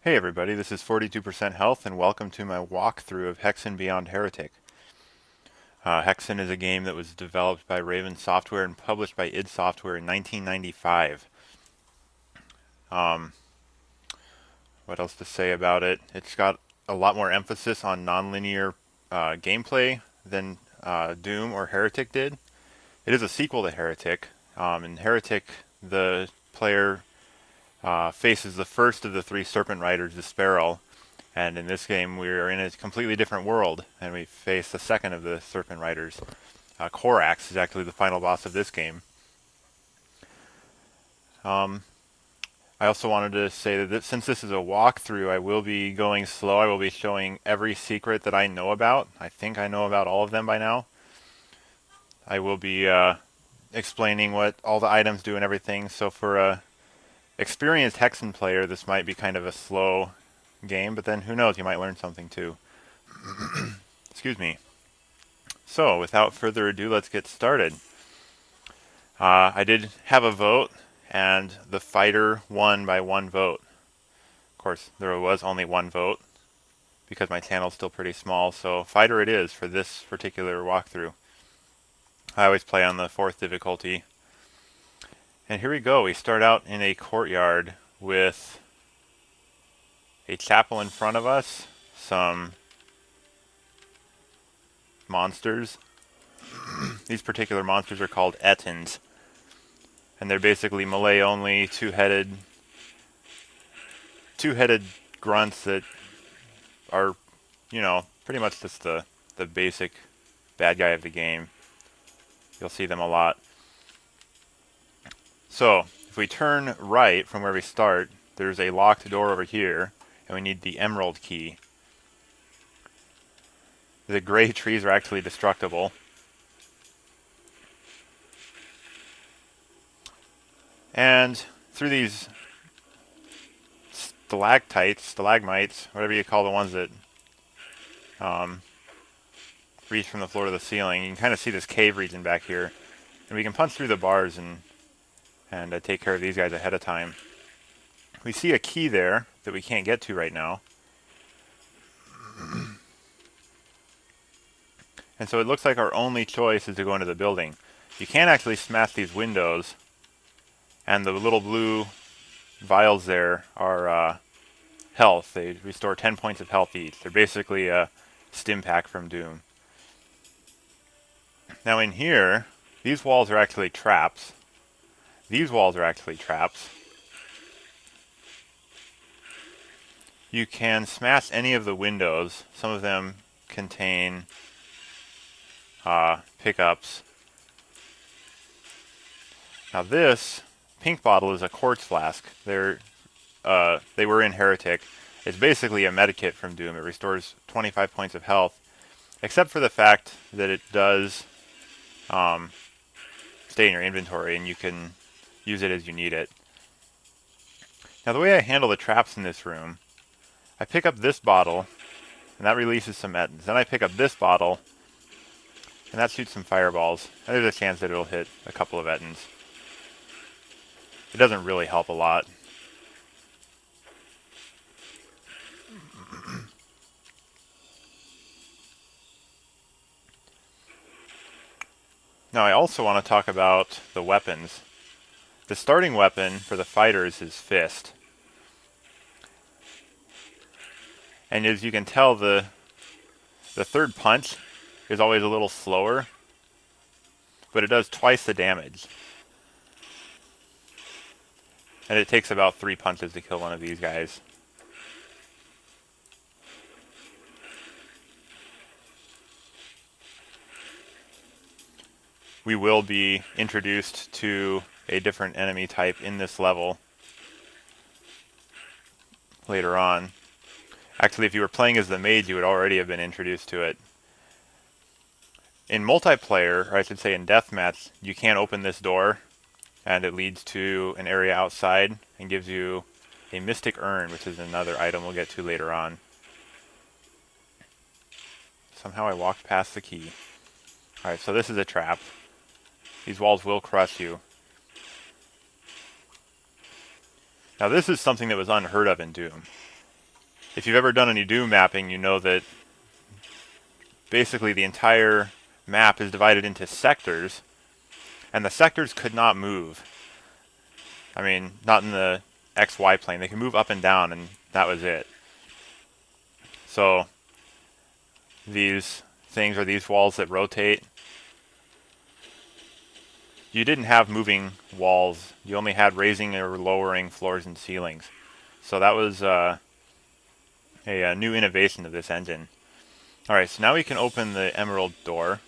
Hey everybody, this is 42% Health and welcome to my walkthrough of Hexen Beyond Heretic. Hexen is a game that was developed by Raven Software and published by id Software in 1995. Um, what else to say about it? It's got a lot more emphasis on nonlinear gameplay than Doom or Heretic did. It is a sequel to Heretic. In Heretic, the player faces the first of the three Serpent Riders, the Sparrow. And in this game, we are in a completely different world, and we face the second of the Serpent Riders. Corax is actually the final boss of this game. I also wanted to say that since this is a walkthrough, I will be going slow. I will be showing every secret that I know about. I think I know about all of them by now. I will be explaining what all the items do and everything. So for a experienced Hexen player, this might be kind of a slow game, but then who knows, you might learn something too. Excuse me. So, without further ado, let's get started. I did have a vote, and the fighter won by one vote. Of course, there was only one vote, because my channel's still pretty small, so fighter it is for this particular walkthrough. I always play on the 4th difficulty. And here we go. We start out in a courtyard with a chapel in front of us, some monsters. These particular monsters are called Ettins, and they're basically melee only, two-headed grunts that are, pretty much just the basic bad guy of the game. You'll see them a lot. So, if we turn right from where we start, there's a locked door over here, and we need the emerald key. The gray trees are actually destructible. And through these stalagmites, whatever you call the ones that reach from the floor to the ceiling, you can kind of see this cave region back here. And we can punch through the bars and take care of these guys ahead of time. We see a key there that we can't get to right now. And so it looks like our only choice is to go into the building. You can actually smash these windows, and the little blue vials there are health. They restore 10 points of health each. They're basically a stim pack from Doom. Now in here, these walls are actually traps. These walls are actually traps. You can smash any of the windows. Some of them contain pickups. Now this pink bottle is a Quartz Flask. They were in Heretic. It's basically a medikit from Doom. It restores 25 points of health, except for the fact that it does stay in your inventory, and you can use it as you need it. Now the way I handle the traps in this room, I pick up this bottle, and that releases some Ettins. Then I pick up this bottle, and that shoots some fireballs. And there's a chance that it'll hit a couple of Ettins. It doesn't really help a lot. Now I also want to talk about the weapons. The starting weapon for the fighters is Fist. And as you can tell, the third punch is always a little slower, but it does twice the damage. And it takes about 3 punches to kill one of these guys. We will be introduced to a different enemy type in this level later on. Actually, if you were playing as the mage, you would already have been introduced to it. In multiplayer, or I should say in deathmatch, you can't open this door, and it leads to an area outside and gives you a mystic urn, which is another item we'll get to later on. Somehow I walked past the key. Alright, so this is a trap. These walls will crush you. Now this is something that was unheard of in Doom. if you've ever done any Doom mapping, you know that basically the entire map is divided into sectors, and the sectors could not move. I mean, not in the XY plane. They can move up and down, and that was it. So these things are these walls that rotate. You didn't have moving walls. You only had raising or lowering floors and ceilings. So that was a new innovation of this engine. Alright, so now we can open the emerald door.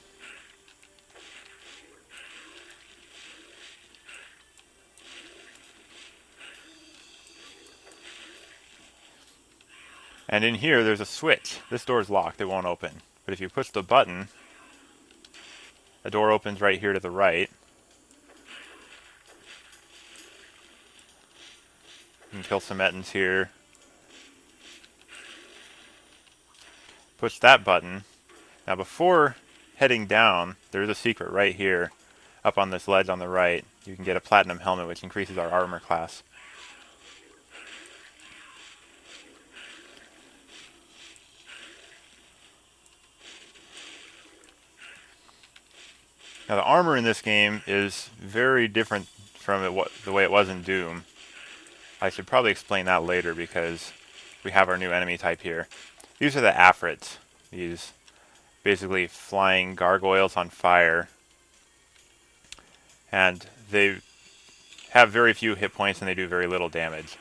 And in here, there's a switch. This door is locked, it won't open. But if you push the button, a door opens right here to the right. You can kill some Ettins here. Push that button. Now before heading down, there's a secret right here. Up on this ledge on the right, you can get a platinum helmet, which increases our armor class. Now the armor in this game is very different from the way it was in Doom. I should probably explain that later because we have our new enemy type here. These are the Afrits. These basically flying gargoyles on fire. And they have very few hit points and they do very little damage.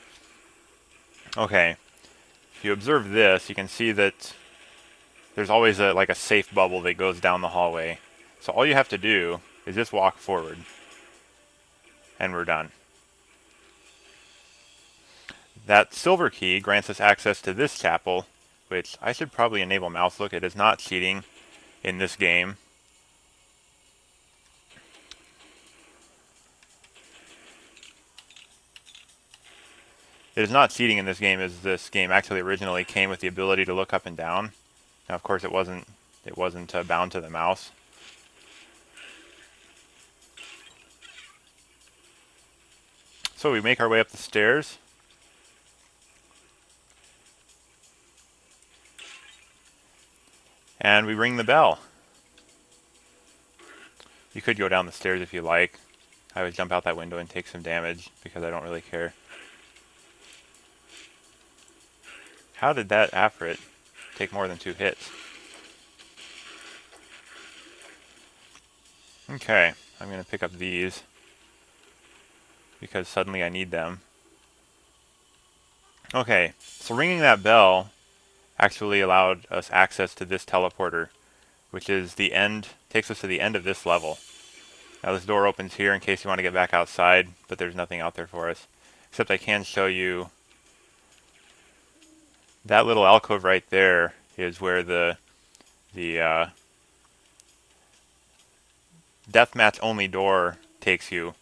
Okay, if you observe this, you can see that there's always like a safe bubble that goes down the hallway. So all you have to do is just walk forward. And we're done. That silver key grants us access to this chapel, which I should probably enable mouse look. It is not cheating in this game. It is not cheating in this game, as this game actually originally came with the ability to look up and down. Now, of course, it wasn't bound to the mouse. So we make our way up the stairs. And we ring the bell. You could go down the stairs if you like. I would jump out that window and take some damage because I don't really care. How did that Afrit take more than 2 hits? Okay, I'm going to pick up these because suddenly I need them. Okay, so ringing that bell actually allowed us access to this teleporter, which is the end, takes us to the end of this level. Now this door opens here in case you want to get back outside, but there's nothing out there for us. Except I can show you that little alcove right there is where the deathmatch only door takes you.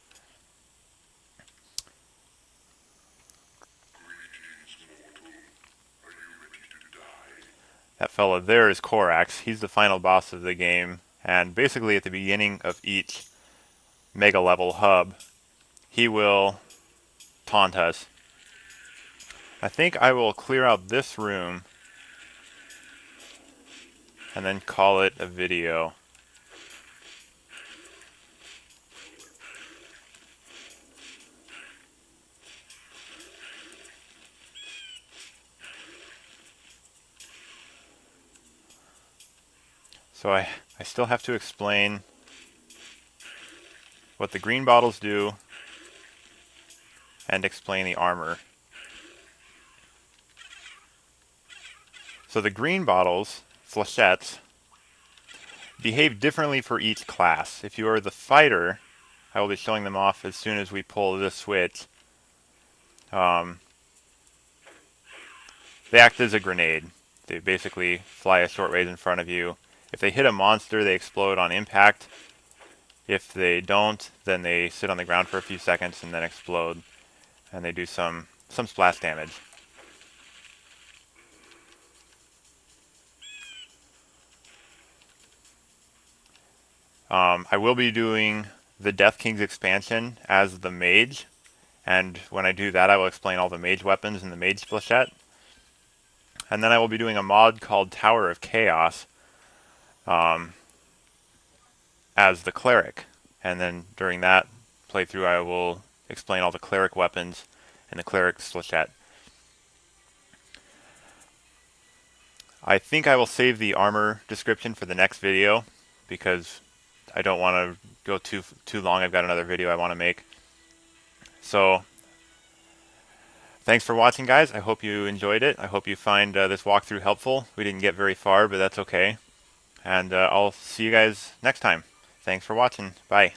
That fella there is Corax. He's the final boss of the game, and basically at the beginning of each mega level hub, he will taunt us. I think I will clear out this room and then call it a video. So I still have to explain what the green bottles do and explain the armor. So the green bottles, flechettes, behave differently for each class. If you are the fighter, I will be showing them off as soon as we pull this switch. They act as a grenade. They basically fly a short ways in front of you. If they hit a monster, they explode on impact. If they don't, then they sit on the ground for a few seconds and then explode. And they do some splash damage. I will be doing the Death King's expansion as the mage. And when I do that, I will explain all the mage weapons and the mage flechette. And then I will be doing a mod called Tower of Chaos as the cleric. And then during that playthrough I will explain all the cleric weapons and the cleric slichet. I think I will save the armor description for the next video because I don't want to go too long. I've got another video I want to make. So thanks for watching, guys. I hope you enjoyed it. I hope you find this walkthrough helpful. We didn't get very far, but that's okay. And I'll see you guys next time. Thanks for watching. Bye.